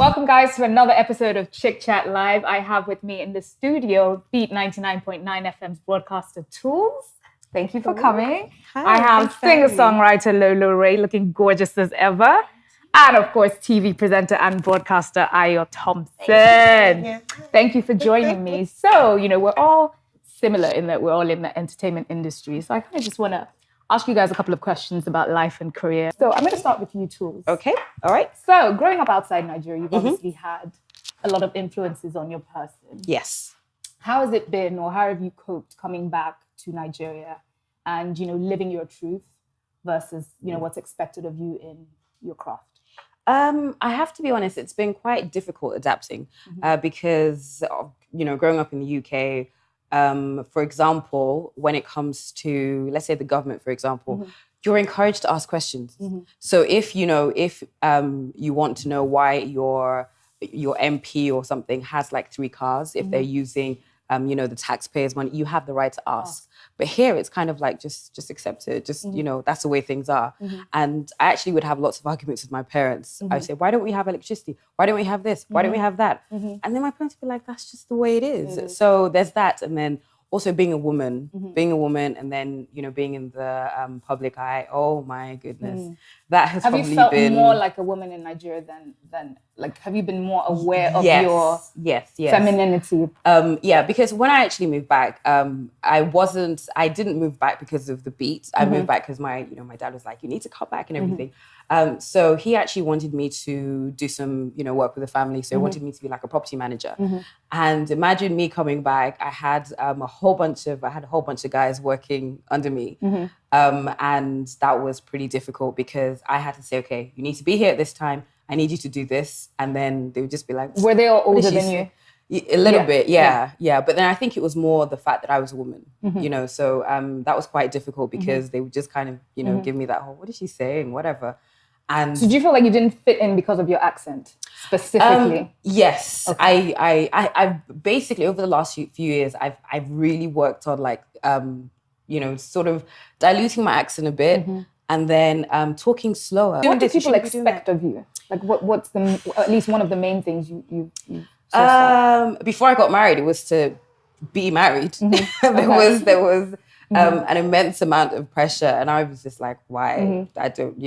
Welcome, guys, to another episode of Chick Chat Live. I have with me in the studio Beat 99.9 FM's broadcaster Tools. Thank you for coming. Hi, I have singer-songwriter Lolo Ray, looking gorgeous as ever. And of course, TV presenter and broadcaster Ayo Thompson. Thank you for joining me. So, we're all similar in that we're all in the entertainment industry. So I kind of just want to ask you guys a couple of questions about life and career. So I'm going to start with you, Tools. Okay, all right. So growing up outside Nigeria, you've obviously had a lot of influences on your person. Yes. How has it been, or how have you coped coming back to Nigeria and, living your truth versus, what's expected of you in your craft? I have to be honest, it's been quite difficult adapting because, growing up in the UK, for example, when it comes to, let's say the government, for example, you're encouraged to ask questions. So if you want to know why your MP or something has like 3 cars, if they're using, the taxpayers' money, you have the right to ask. But here it's kind of like, just accept it. Just, that's the way things are. And I actually would have lots of arguments with my parents. I would say, why don't we have electricity? Why don't we have this? Why don't we have that? And then my parents would be like, that's just the way it is. So there's that. And then also being a woman, and then, being in the public eye, oh my goodness. That has have probably you felt been... more like a woman in Nigeria than have you been more aware of your femininity? Yeah, because when I actually moved back, I didn't move back because of the beat. I moved back because my dad was like, you need to come back and everything. So he actually wanted me to do some, work with the family. So he wanted me to be like a property manager. And imagine me coming back. I had a whole bunch of guys working under me. And that was pretty difficult because I had to say, okay, you need to be here at this time. I need you to do this. And then they would just be like... Were they all older than you? A little bit, yeah. But then I think it was more the fact that I was a woman, so that was quite difficult because they would just kind of, give me that whole, what is she saying, whatever. And so did you feel like you didn't fit in because of your accent specifically? Yes. Okay. I basically, over the last few years, I've really worked on like, sort of diluting my accent a bit and then talking slower. What do people expect of you? Like what's at least one of the main things you before I got married, it was to be married. There was an immense amount of pressure, and I was just like, why? I don't,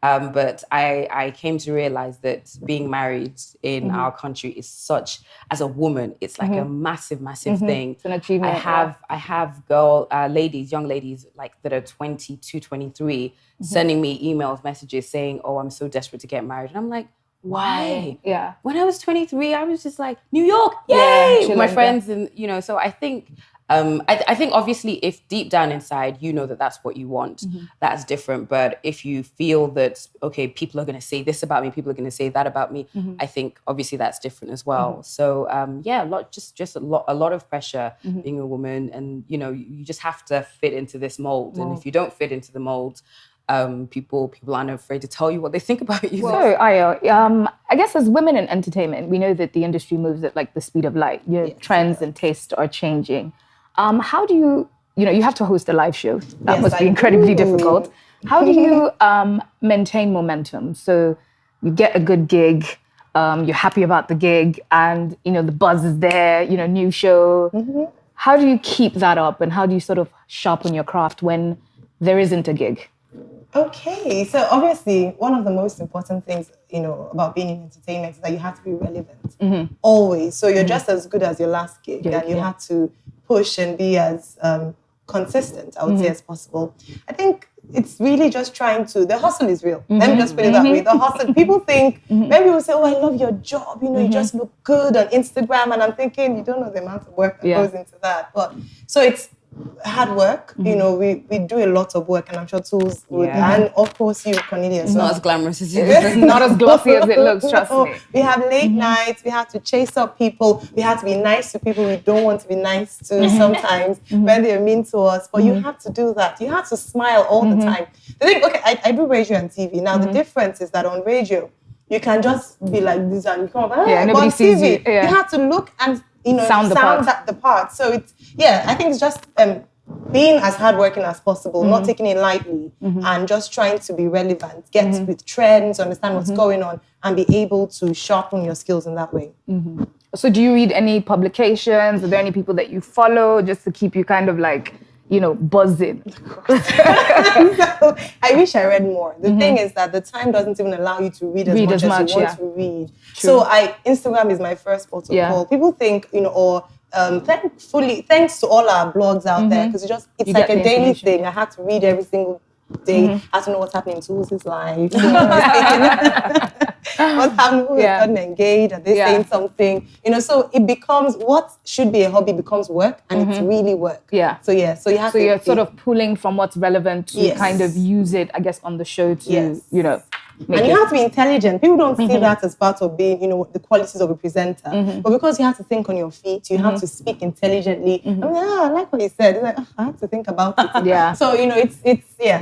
but I came to realize that being married in our country is such, as a woman, it's like a massive thing. It's an achievement. I have young ladies like that are 22, 23, sending me emails, messages saying, oh, I'm so desperate to get married. And I'm like, why? Yeah. When I was 23, I was just like, New York, yay! With my friends. And, so I think, I think obviously if deep down inside, that that's what you want, that's different. But if you feel that, okay, people are going to say this about me, people are going to say that about me, I think obviously that's different as well. So a lot of pressure being a woman, and, you just have to fit into this mold. And if you don't fit into the mold, people aren't afraid to tell you what they think about you. So, Ayo, I guess as women in entertainment, we know that the industry moves at like the speed of light. Your trends and tastes are changing. How do you have to host a live show. That must be incredibly difficult. How do you maintain momentum? So you get a good gig, you're happy about the gig, and, the buzz is there, new show. How do you keep that up, and how do you sort of sharpen your craft when there isn't a gig? Okay, so obviously one of the most important things, about being in entertainment is that you have to be relevant always. So you're just as good as your last gig, and you have to push and be as consistent, I would say, as possible. I think it's really just the hustle is real. Let me just put it that way. The hustle, people think, maybe people say, oh, I love your job, you just look good on Instagram. And I'm thinking, you don't know the amount of work that goes into that. But so it's hard work. We do a lot of work, and I'm sure Tools would. And of course you, Cornelia. It's not as glamorous as you. It's not as glossy as it looks, trust me. We have late nights, we have to chase up people, we have to be nice to people we don't want to be nice to sometimes when they're mean to us. But you have to do that. You have to smile all the time. The thing, I do radio and TV. Now the difference is that on radio, you can just be like this and you come up, nobody sees you. You have to look and sound the part. So it's I think it's just being as hardworking as possible, not taking it lightly, and just trying to be relevant, get with trends, understand what's going on, and be able to sharpen your skills in that way. So do you read any publications? Are there any people that you follow just to keep you kind of like, buzzing? So, I wish I read more. The thing is that the time doesn't even allow you to read as much as you want to read. True. So Instagram is my first port of call. People think, thanks to all our blogs out there, because it's like a daily thing. I have to read every single day. I have to know what's happening in Tools' life. What's happening? Who has gotten engaged? Are they saying something? So it becomes, what should be a hobby becomes work, and it's really work. Yeah. So you have to. So you're sort of pulling from what's relevant to kind of use it, I guess, on the show to, and you have to be intelligent. People don't see that as part of being, the qualities of a presenter. But because you have to think on your feet, you have to speak intelligently. I like what you said. It's like, I have to think about it. Yeah. So,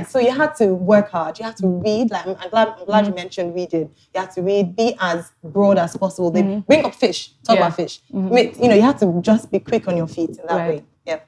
So you have to work hard. You have to read. Like, I'm glad you mentioned reading. You have to read, be as broad as possible. They bring up fish, talk about fish. You have to just be quick on your feet in that way. Yeah.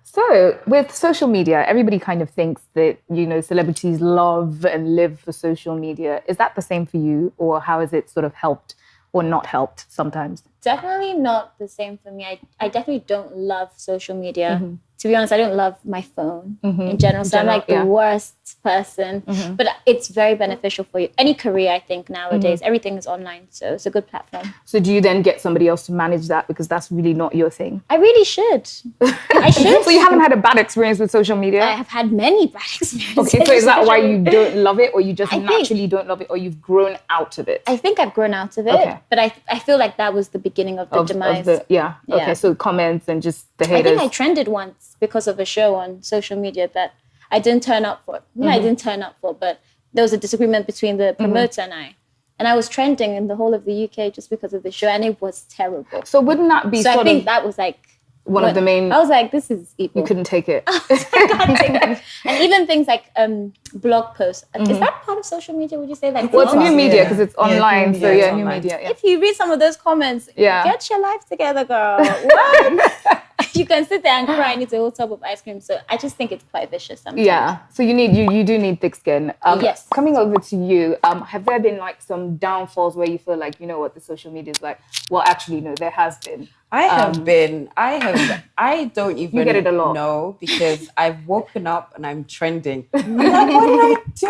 So with social media, everybody kind of thinks that, celebrities love and live for social media. Is that the same for you, or how has it sort of helped or not helped sometimes? Definitely not the same for me. I definitely don't love social media. To be honest, I don't love my phone in general. So I'm like the worst person. But it's very beneficial for you. Any career, I think, nowadays, everything is online. So it's a good platform. So do you then get somebody else to manage that, because that's really not your thing? I really should. I should. So you haven't had a bad experience with social media? I have had many bad experiences. Okay, so is that why you don't love it, or you just naturally don't love it, or you've grown out of it? I think I've grown out of it, but I feel like that was the beginning of the demise. Okay, so comments and just the haters. I think I trended once because of a show on social media that I didn't turn up for. I didn't turn up for, but there was a disagreement between the promoter and I. And I was trending in the whole of the UK just because of the show, and it was terrible. So wouldn't that be I think that was like one of the main... I was like, this is evil. You couldn't take it. I can't take it. And even things like blog posts. Is that part of social media, would you say? Like, well, it's new media because it's online. New media. If you read some of those comments, get your life together, girl. What? You can sit there and cry and eat a whole tub of ice cream. So I just think it's quite vicious sometimes. Yeah. So you do need thick skin. Yes. Coming over to you, have there been like some downfalls where you feel like, the social media is like, well, actually, no, there has been. I don't even you get it a lot. know, because I've woken up and I'm trending. I'm like, what did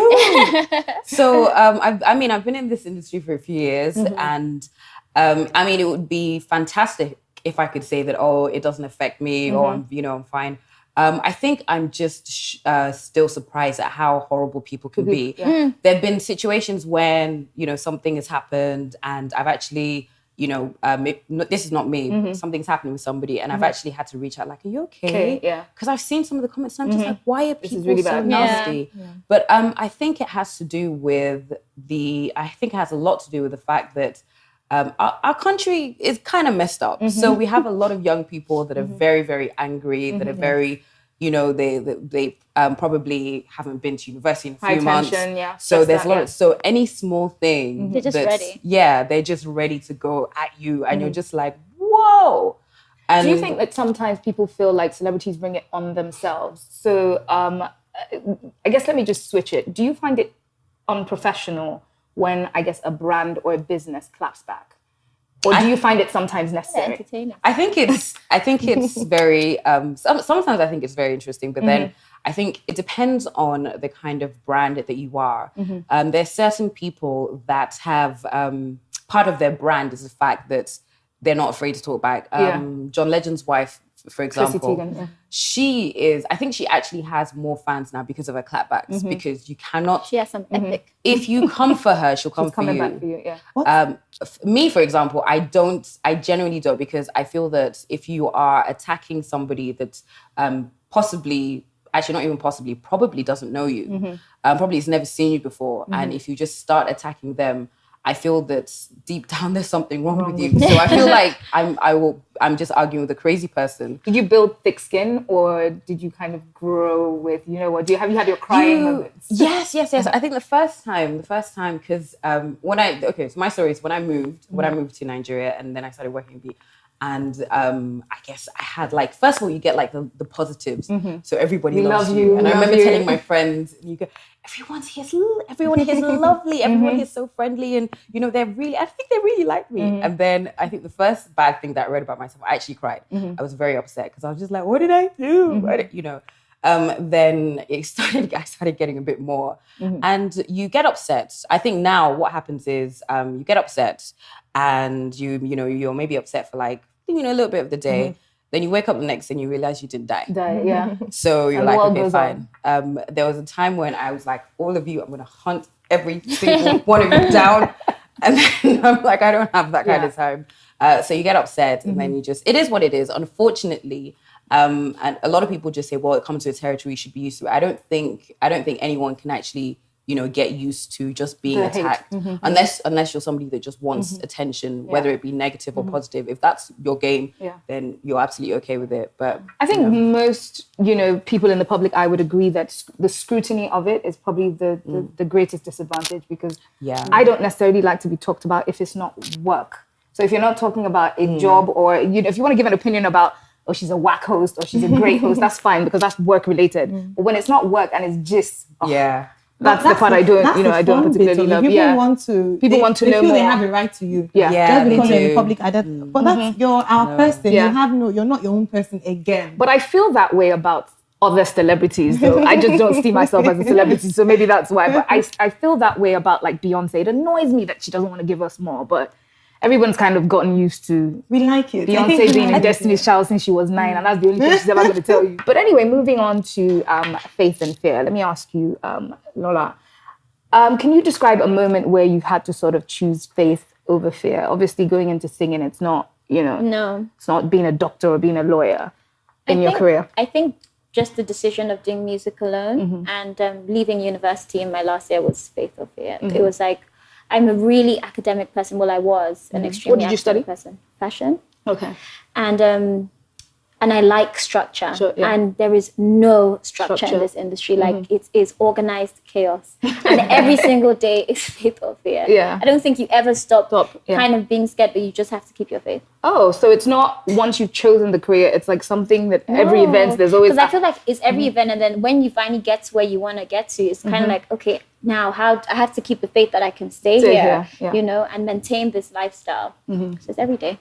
I do? So, I've been in this industry for a few years, and it would be fantastic if I could say that, it doesn't affect me, or I'm fine. I think I'm just still surprised at how horrible people can be. Yeah. There have been situations when, something has happened and I've actually, this is not me, something's happening with somebody, and I've actually had to reach out like, are you okay? Yeah. Because I've seen some of the comments and I'm just like, why are people really so nasty? Yeah. But I think it has to do with it has a lot to do with the fact that our country is kind of messed up. So we have a lot of young people that are very, very angry, that are very, they probably haven't been to university in a few months. So there's a lot of, so any small thing. They're just ready. Yeah, they're just ready to go at you. And you're just like, whoa. And do you think that sometimes people feel like celebrities bring it on themselves? So I guess let me just switch it. Do you find it unprofessional when, I guess, a brand or a business claps back? Or do you find it sometimes necessary? Entertaining. I think it's very, sometimes I think it's very interesting, but then I think it depends on the kind of brand that you are. There's certain people that have, part of their brand is the fact that they're not afraid to talk back. John Legend's wife, for example, I think she actually has more fans now because of her clapbacks, because you cannot... She has some epic... If you come for her, she'll come for you. Back for you, Me, for example, I genuinely don't, because I feel that if you are attacking somebody that possibly, actually not even possibly, probably doesn't know you, probably has never seen you before, and if you just start attacking them, I feel that deep down there's something wrong with you. So I feel like I'm just arguing with a crazy person. Did you build thick skin, or did you kind of grow with, have you had your crying moments? Yes. I think the first time, because so my story is when I moved to Nigeria and then I started working in And I guess I had like, first of all, you get like the positives. So everybody loves love you. And I remember you. telling my friends, and you go, everyone here is lovely. Everyone here is so friendly. And, you know, I think they really like me. And then I think the first bad thing that I read about myself, I actually cried. I was very upset because I was just like, what did I do? You know, then I started getting a bit more. And you get upset. I think now what happens is you get upset and you're maybe upset for like, a little bit of the day. Then you wake up the next day and you realize you didn't die. Yeah. So you're And like, the world okay, goes fine. There was a time when I was like, all of you, I'm going to hunt every single one of you down. And then I'm like, I don't have that kind of time. So you get upset and then it is what it is. Unfortunately, and a lot of people just say, well, it comes to a territory, you should be used to it. I don't think anyone can actually, get used to just being attacked. Unless you're somebody that just wants attention, whether it be negative or positive. If that's your game, then you're absolutely okay with it. But I think most, people in the public eye would agree that the scrutiny of it is probably the greatest disadvantage, because I don't necessarily like to be talked about if it's not work. So if you're not talking about a job, or if you want to give an opinion about, oh, she's a whack host or she's a great host, that's fine, because that's work related. But when it's not work and it's just that's the part I don't particularly love. People want to know more. They have a right to you. Yeah, just because you're in the public identity. But that's our person. Yeah. You're not your own person again. But I feel that way about other celebrities, though. I just don't see myself as a celebrity, so maybe that's why. But I feel that way about like Beyonce. It annoys me that she doesn't want to give us more, but everyone's kind of gotten used to Beyonce being in Destiny's Child since she was 9, and that's the only thing she's ever going to tell you. But anyway, moving on to faith and fear. Let me ask you, Lola, can you describe a moment where you've had to sort of choose faith over fear? Obviously, going into singing, it's not, it's not being a doctor or being a lawyer in your career. I think just the decision of doing music alone and leaving university in my last year was faith or fear. It was like, I'm a really academic person. Well, I was an extremely academic person. Fashion. Okay. And I like structure. Sure, and there is no structure in this industry. Like it is organized chaos. And every single day is faith or fear. Yeah. I don't think you ever stop kind of being scared, but you just have to keep your faith. Oh, so it's not once you've chosen the career, it's like something that every event there's always... Because I feel like it's every event, and then when you finally get to where you want to get to, it's kind of like, okay, now I have to keep the faith that I can stay here, and maintain this lifestyle. So it's every day.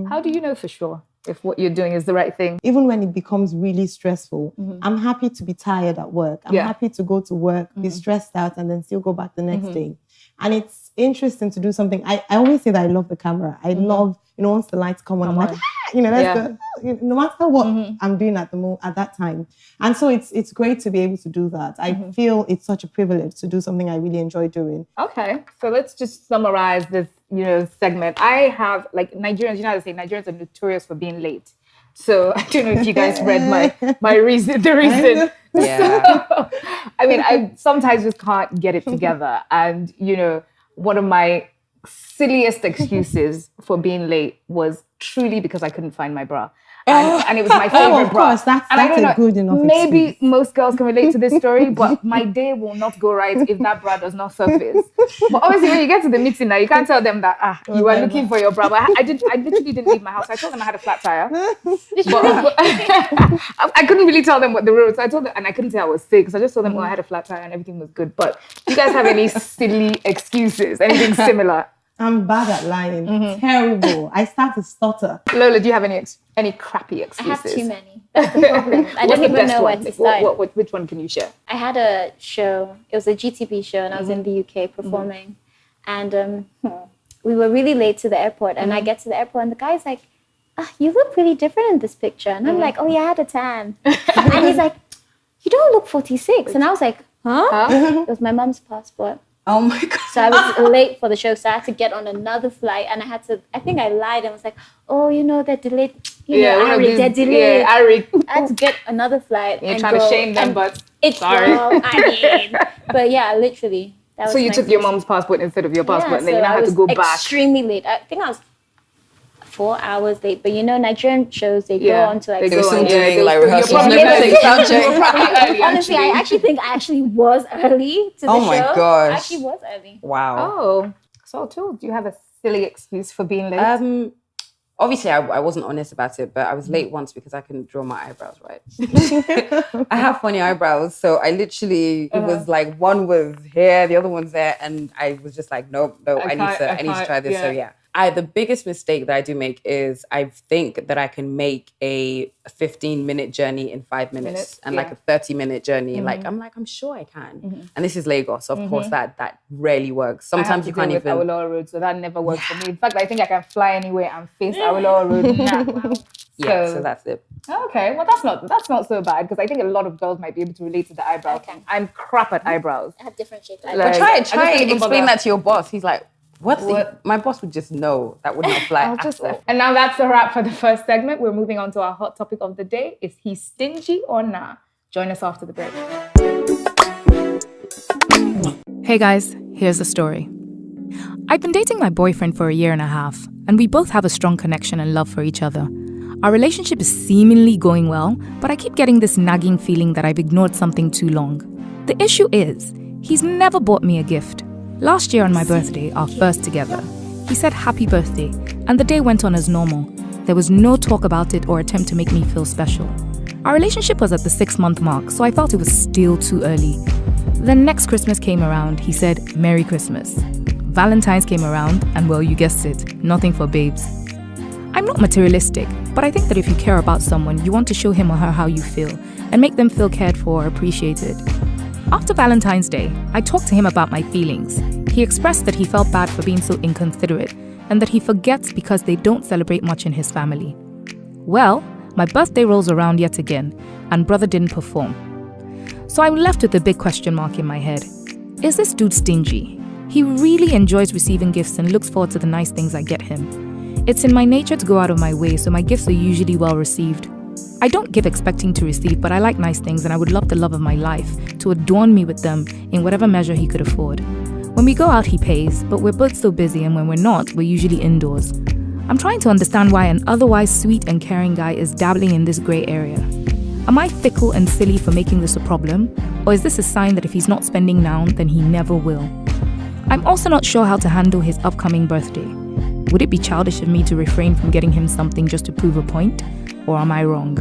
How do you know for sure if what you're doing is the right thing? Even when it becomes really stressful, I'm happy to be tired at work. I'm happy to go to work, be stressed out, and then still go back the next day. And it's interesting to do something. I always say that I love the camera. I love, once the lights come on, I'm like, let's go. No matter what I'm doing at that time. And so it's great to be able to do that. I feel it's such a privilege to do something I really enjoy doing. Okay, so let's just summarize this, segment. I have, like, Nigerians, Nigerians are notorious for being late. So I don't know if you guys read the reason. Yeah. So, I mean, I sometimes just can't get it together. And, one of my silliest excuses for being late was truly because I couldn't find my bra. And it was my favorite bra. Of course, that's a good enough maybe excuse. Most girls can relate to this story, but my day will not go right if that bra does not surface. But obviously, when you get to the meeting now, you can't tell them that you were looking for your bra. But I literally didn't leave my house. I told them I had a flat tire. But I couldn't really tell them what the road. So I told them, and I couldn't say I was sick. So I just told them, I had a flat tire and everything was good. But do you guys have any silly excuses? Anything similar? I'm bad at lying. Terrible. I start to stutter. Lola, do you have any crappy excuses? I have too many. That's the problem. I don't even know where to start. Which one can you share? I had a show. It was a GTB show, and I was in the UK performing. And we were really late to the airport. And I get to the airport, and the guy's like, you look really different in this picture. And I'm like, oh, yeah, I had a tan. And he's like, you don't look 46. And I was like, huh? It was my mom's passport. Oh my God. So I was late for the show, so I had to get on another flight, and I think I lied and was like, oh, they're delayed. They're delayed. Yeah, I had to get another flight. You're trying to shame them, but it's sorry. But yeah, literally. That was so you took your mom's passport instead of your passport, and then you now had to go back. Extremely late. I think I was 4 hours late, but Nigerian shows, they go on to like... They were still doing like rehearsals and everything. Honestly, I actually think I was early to the show. Oh my gosh. I actually was early. Wow. Oh. So, too, do you have a silly excuse for being late? obviously I wasn't honest about it, but I was late once because I couldn't draw my eyebrows right. I have funny eyebrows, so I literally it was like one was here, the other one's there, and I was just like, no, I need to try this. Yeah. So yeah. The biggest mistake that I do make is I think that I can make a 15-minute journey in 5 minutes and like a 30-minute journey. Like I'm sure I can. And this is Lagos, of course. That rarely works. Sometimes you can't even. Awolowo Road, so that never works for me. In fact, I think I can fly anywhere and face Awolowo Road now. So that's it. Okay, well that's not so bad because I think a lot of girls might be able to relate to the eyebrows. Okay. I'm crap at eyebrows. I have different shapes. But try explain that to your boss. He's like, what? My boss would just know that would not fly at all. And now that's a wrap for the first segment. We're moving on to our hot topic of the day. Is he stingy or nah? Join us after the break. Hey guys, here's the story. I've been dating my boyfriend for 1.5 years, and we both have a strong connection and love for each other. Our relationship is seemingly going well, but I keep getting this nagging feeling that I've ignored something too long. The issue is, he's never bought me a gift. Last year on my birthday, our first together, he said happy birthday, and the day went on as normal. There was no talk about it or attempt to make me feel special. Our relationship was at the 6-month mark, so I felt it was still too early. Then next Christmas came around, he said, Merry Christmas. Valentine's came around, and well, you guessed it, nothing for babes. I'm not materialistic, but I think that if you care about someone, you want to show him or her how you feel, and make them feel cared for or appreciated. After Valentine's Day, I talked to him about my feelings. He expressed that he felt bad for being so inconsiderate and that he forgets because they don't celebrate much in his family. Well, my birthday rolls around yet again, and brother didn't perform. So I'm left with a big question mark in my head. Is this dude stingy? He really enjoys receiving gifts and looks forward to the nice things I get him. It's in my nature to go out of my way, so my gifts are usually well received. I don't give expecting to receive, but I like nice things and I would love the love of my life to adorn me with them in whatever measure he could afford. When we go out, he pays, but we're both so busy, and when we're not, we're usually indoors. I'm trying to understand why an otherwise sweet and caring guy is dabbling in this grey area. Am I fickle and silly for making this a problem? Or is this a sign that if he's not spending now, then he never will? I'm also not sure how to handle his upcoming birthday. Would it be childish of me to refrain from getting him something just to prove a point? Or am I wrong?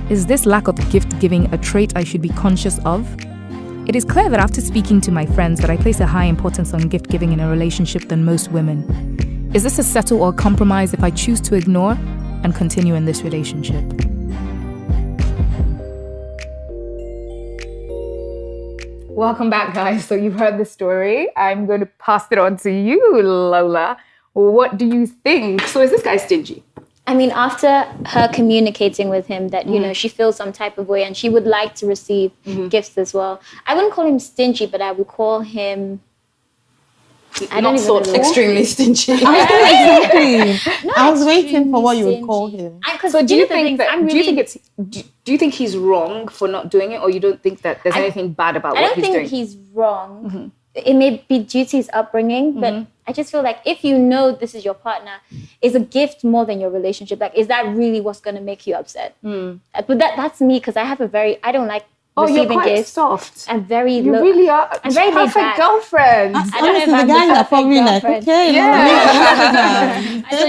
Is this lack of gift giving a trait I should be conscious of? It is clear that after speaking to my friends that I place a high importance on gift giving in a relationship than most women. Is this a settle or compromise if I choose to ignore and continue in this relationship? Welcome back, guys. So you've heard the story. I'm going to pass it on to you, Lola. What do you think? So is this guy stingy? I mean, after her communicating with him that, you know, she feels some type of way and she would like to receive gifts as well. I wouldn't call him stingy, but I would call him... extremely stingy. Exactly. I was waiting for what you would call him. So do you think he's wrong for not doing it, or you don't think that there's anything bad about what he's doing? I don't think he's wrong. It may be due to his upbringing, but I just feel like if you know this is your partner, is a gift more than your relationship? Like, is that really what's going to make you upset? But that's me, because I don't like receiving you're quite gifts. Soft. I'm very You really are. I'm very perfect girlfriend. I don't know if I'm the guys are probably like, okay, So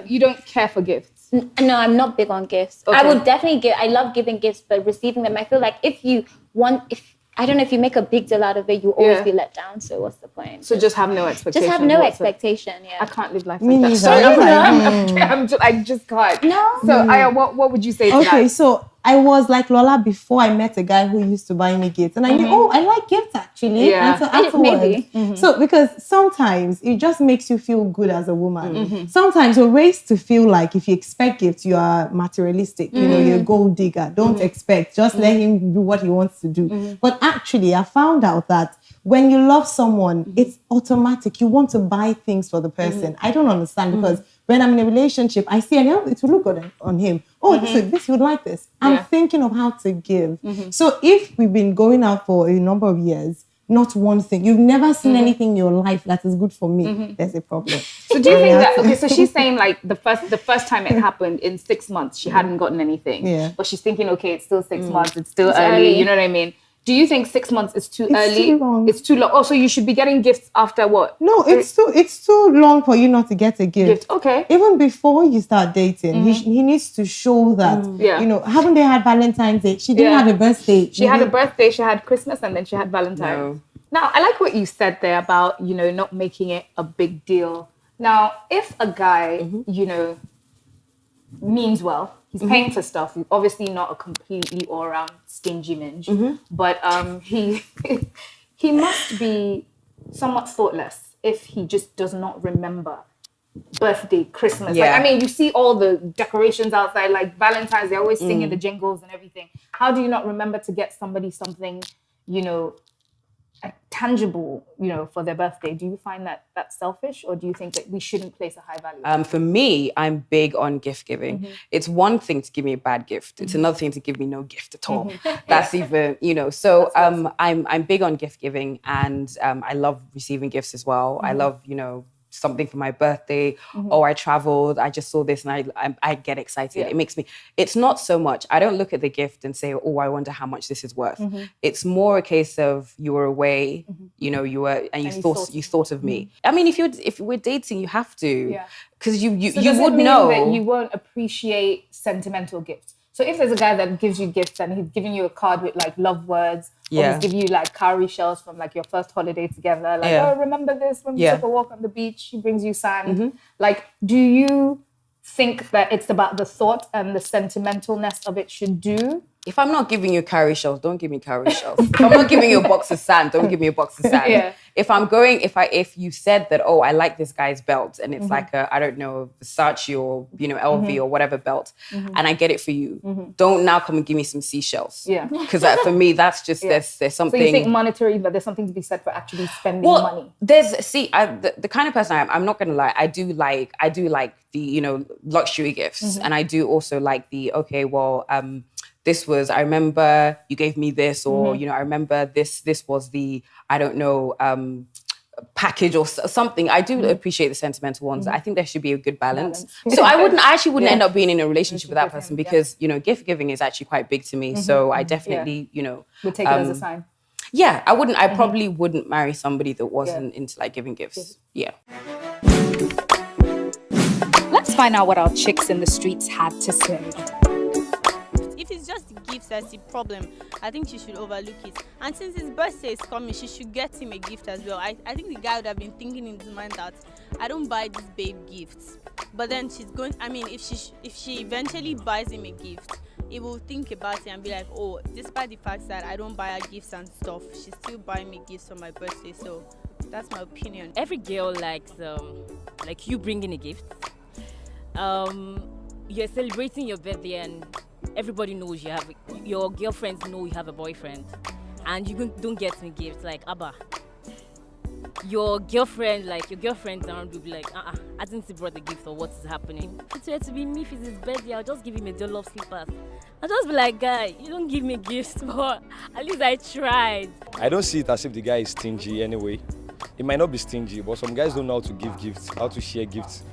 you don't care for gifts? No, I'm not big on gifts. Okay. I would definitely I love giving gifts, but receiving them, I feel like if I don't know, if you make a big deal out of it, you always be let down. So what's the point? So just have no expectation. Just have no expectation. Yeah. I can't live life like that. Sorry, I just can't. No. So Aya, what would you say to that? Okay, so I was like Lola before I met a guy who used to buy me gifts, and I knew, I like gifts actually. Yeah. And so afterwards, so because sometimes it just makes you feel good as a woman. Sometimes you're raised to feel like if you expect gifts, you are materialistic. You know, you're a gold digger. Don't expect. Just let him do what he wants to do. But actually, I found out that when you love someone, it's automatic. You want to buy things for the person. I don't understand, because when I'm in a relationship, I see, and it will look good on him. Oh, this you would like this. I'm thinking of how to give. So if we've been going out for a number of years, not one thing, you've never seen anything in your life that is good for me, there's a problem. So do you think that, okay, so she's saying like the first time it happened in 6 months, she hadn't gotten anything. Yeah. But she's thinking, okay, it's still 6 months, it's still early, you know what I mean? Do you think 6 months is too early? Too long. It's too long. Oh, so you should be getting gifts after what? No, it's too long for you not to get a gift. Okay. Even before you start dating, he needs to show that. Yeah. You know, haven't they had Valentine's Day? She didn't have a birthday. She had a birthday, she had Christmas, and then she had Valentine. No. Now, I like what you said there about, you know, not making it a big deal. Now, if a guy, you know, means well, he's paying for stuff, he's obviously not a completely all-around stingy minge, but he must be somewhat thoughtless if he just does not remember birthday, Christmas. Yeah. Like, I mean, you see all the decorations outside, like Valentine's, they're always singing the jingles and everything. How do you not remember to get somebody something, you know, tangible, you know, for their birthday? Do you find that that's selfish, or do you think that we shouldn't place a high value? For me, I'm big on gift giving. It's one thing to give me a bad gift. It's another thing to give me no gift at all. That's even, you know, so I'm big on gift giving, and I love receiving gifts as well. I love, you know, something for my birthday, or I traveled, I just saw this and I get excited. It makes me, it's not so much, I don't look at the gift and say, oh, I wonder how much this is worth. It's more a case of you were away, you know, you were, and you thought of me. I mean, if we're dating, you have to, because you would know that you won't appreciate sentimental gifts. So if there's a guy that gives you gifts and he's giving you a card with like love words, or he's giving you like cowrie shells from like your first holiday together, like, oh, remember this when we took a walk on the beach, he brings you sand. Like, do you think that it's about the thought and the sentimentalness of it should do? If I'm not giving you cowrie shells, don't give me cowrie shells. If I'm not giving you a box of sand, don't give me a box of sand. If you said that, oh, I like this guy's belt, and it's like a, I don't know, Versace or, you know, LV or whatever belt, and I get it for you, don't now come and give me some seashells. Because for me, that's just, there's something. So you think monetary, but there's something to be said for actually spending money. The kind of person I am, I'm not going to lie, I do like the, you know, luxury gifts. And I do also like the, okay, well, this was, I remember you gave me this, or, you know, I remember this was the, I don't know, package or something. I do appreciate the sentimental ones. I think there should be a good balance. So I actually wouldn't end up being in a relationship with that person because, you know, gift giving is actually quite big to me. So I definitely, you know. Would take it as a sign. Yeah, I probably wouldn't marry somebody that wasn't into like giving gifts. Yeah. Let's find out what our chicks in the streets had to say. If it's just gifts that's the problem, I think she should overlook it. And since his birthday is coming, she should get him a gift as well. I think the guy would have been thinking in his mind that I don't buy this babe gifts. But then she's going, I mean, if she eventually buys him a gift, he will think about it and be like, oh, despite the fact that I don't buy her gifts and stuff, she's still buying me gifts for my birthday. So that's my opinion. Every girl likes like you bringing a gift. You're celebrating your birthday and everybody knows your girlfriends know you have a boyfriend, and you don't get me gifts like Abba. Your girlfriends around will be like, I didn't see brought the gift, or what is happening. If it were to be me, if it's his birthday, I'll just give him a doll of slippers. I'll just be like, guy, you don't give me gifts, but at least I tried. I don't see it as if the guy is stingy anyway. It might not be stingy, but some guys don't know how to give gifts, how to share gifts.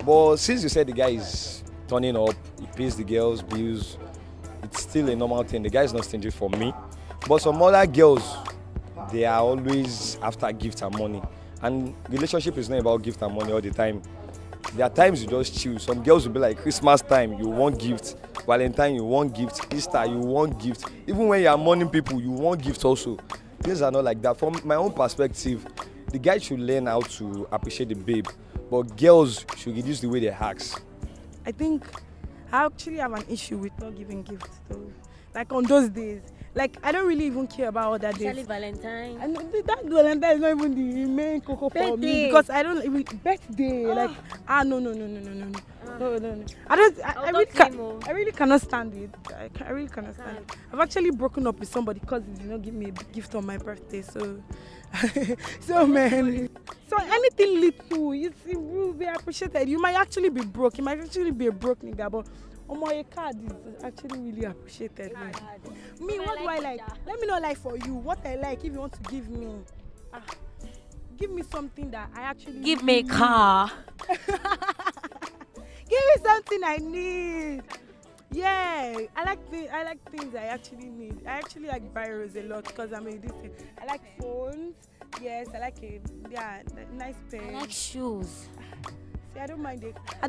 But since you said the guy is turning up, he pays the girls' bills, it's still a normal thing. The guy is not stingy for me. But some other girls, they are always after gifts and money. And relationship is not about gift and money all the time. There are times you just chill. Some girls will be like, Christmas time, you want gifts. Valentine, you want gifts. Easter, you want gifts. Even when you are mourning people, you want gifts also. Things are not like that. From my own perspective, the guy should learn how to appreciate the babe. But girls should reduce the way they ask. I think I actually have an issue with not giving gifts though. Like on those days. Like I don't really even care about other days. Especially Valentine. And that Valentine is not even the main cocoa for me because I don't even birthday. Like no. No. I really cannot stand it. I really cannot stand it. I've actually broken up with somebody because he did not give me a gift on my birthday. So man. So anything little, it will be appreciated. You might actually be broke. You might actually be a broke nigga, but your card is actually really appreciated. Me, what do I like? Let me know like for you. What I like if you want to give me. Give me something that I actually Give me a car. Give me something I need. Yeah, I like things I actually need. I actually like biros a lot because I'm a distant. I like phones. Yes, I like it. Yeah, nice pen. I like shoes. See, I don't mind the car. I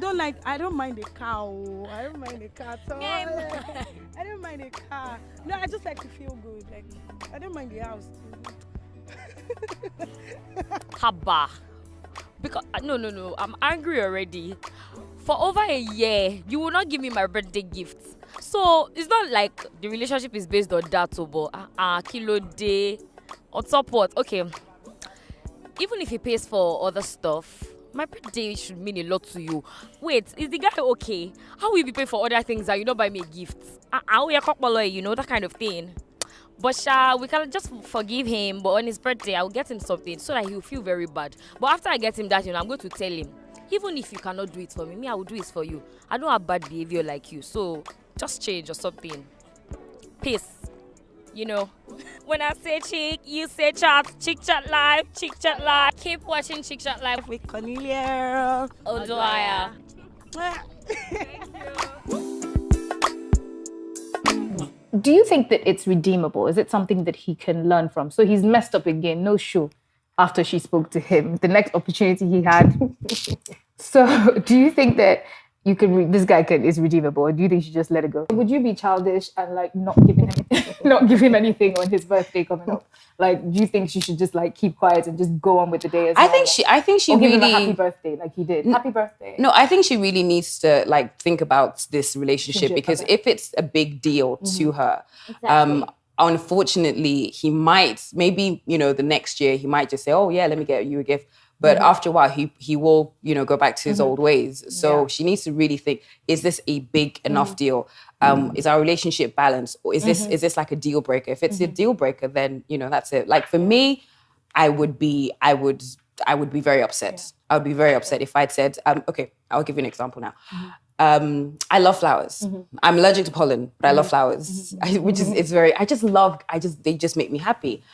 don't mind the car. Oh. I don't mind the car at all. I don't mind the car. No, I just like to feel good. Like I don't mind the house too. Haba. Because no, I'm angry already. For over a year, you will not give me my birthday gift. So it's not like the relationship is based on that, but kilo day on top what? Okay. Even if he pays for other stuff, my birthday should mean a lot to you. Wait, is the guy okay? How will you be paying for other things that you don't buy me gifts? You know, that kind of thing. But we can just forgive him. But on his birthday, I'll get him something so that he'll feel very bad. But after I get him that, I'm going to tell him, even if you cannot do it for me, I will do it for you. I don't have bad behavior like you, so just change or something. Peace. You know, when I say chick, you say chat. Chick Chat Live, Chick Chat Live. Keep watching Chick Chat Live with Cornelia Oduaya. Do you think that it's redeemable? Is it something that he can learn from? So he's messed up again, no shoe, after she spoke to him. The next opportunity he had. So do you think that this guy is redeemable, or do you think you should just let it go? Would you be childish and like not give him anything on his birthday coming up? Like, do you think she should just like keep quiet and just go on with the day as I think she or really give him a happy birthday like he did. Happy birthday. No, I think she really needs to like think about this relationship because if it's a big deal to her, unfortunately, he might maybe the next year he might just say, "Oh yeah, let me get you a gift." But after a while, he will, go back to his old ways. So she needs to really think, is this a big enough deal? Is our relationship balanced? Or is this like a deal breaker? If it's a deal breaker, then, that's it. Like for me, I would be very upset. Yeah. I would be very upset if I'd said, okay, I'll give you an example now. I love flowers. I'm allergic to pollen, but I love flowers, they just make me happy.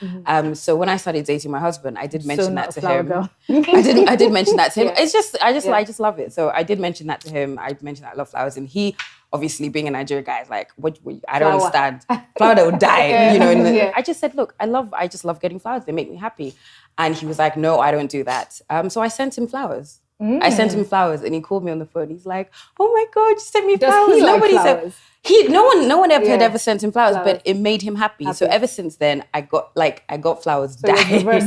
So when I started dating my husband, I did mention that to him. I did mention that to him. Yeah. I just love it. So I did mention that to him. I mentioned that I love flowers, and he, obviously being a Nigerian guy, is like, what I don't understand. Flower that would die, I just said, look, I just love getting flowers. They make me happy. And he was like, no, I don't do that. So I sent him flowers. I sent him flowers, and he called me on the phone. He's like, "Oh my God, you sent me flowers." Nobody said no one had ever sent him flowers, but it made him happy. So ever since then, I got flowers. So it was.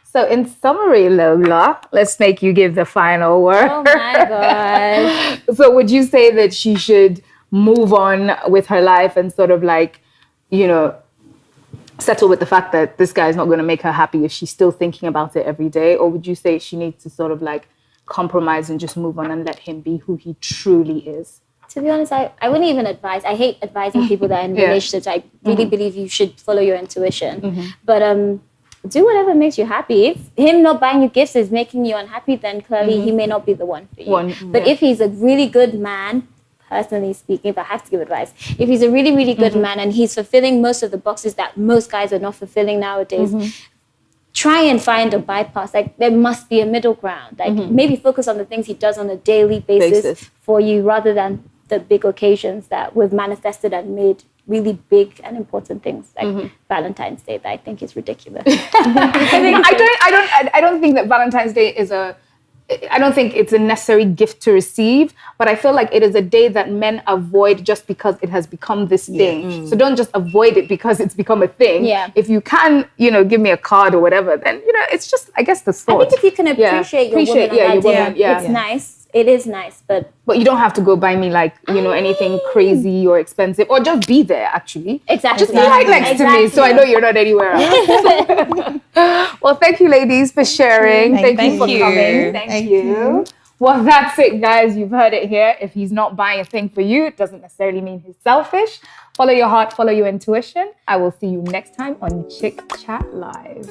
So in summary, Lola, let's make you give the final word. Oh my gosh. So would you say that she should move on with her life and sort of like, settle with the fact that this guy is not going to make her happy if she's still thinking about it every day? Or would you say she needs to sort of like compromise and just move on and let him be who he truly is? To be honest, I wouldn't even advise. I hate advising people that are in relationships. I really believe you should follow your intuition. But do whatever makes you happy. If him not buying you gifts is making you unhappy, then clearly he may not be the one for you. But if he's a really good man, personally speaking, if I have to give advice, if he's a really, really good man and he's fulfilling most of the boxes that most guys are not fulfilling nowadays, try and find a bypass. Like, there must be a middle ground. Like, maybe focus on the things he does on a daily basis for you rather than the big occasions that we've manifested and made really big and important things like Valentine's Day that I think is ridiculous. I don't think that Valentine's Day is I don't think it's a necessary gift to receive, but I feel like it is a day that men avoid just because it has become this thing. So don't just avoid it because it's become a thing. Yeah. If you can, give me a card or whatever, then, it's just, I guess, the thought. I think if you can appreciate your woman, it's nice. It is nice, but you don't have to go buy me like, anything crazy or expensive, or just be there, actually. Exactly. Just be right next to me so I know you're not anywhere else. Well, thank you, ladies, for sharing. Thank you for coming. Thank you. Well, that's it, guys. You've heard it here. If he's not buying a thing for you, it doesn't necessarily mean he's selfish. Follow your heart, follow your intuition. I will see you next time on Chick Chat Live.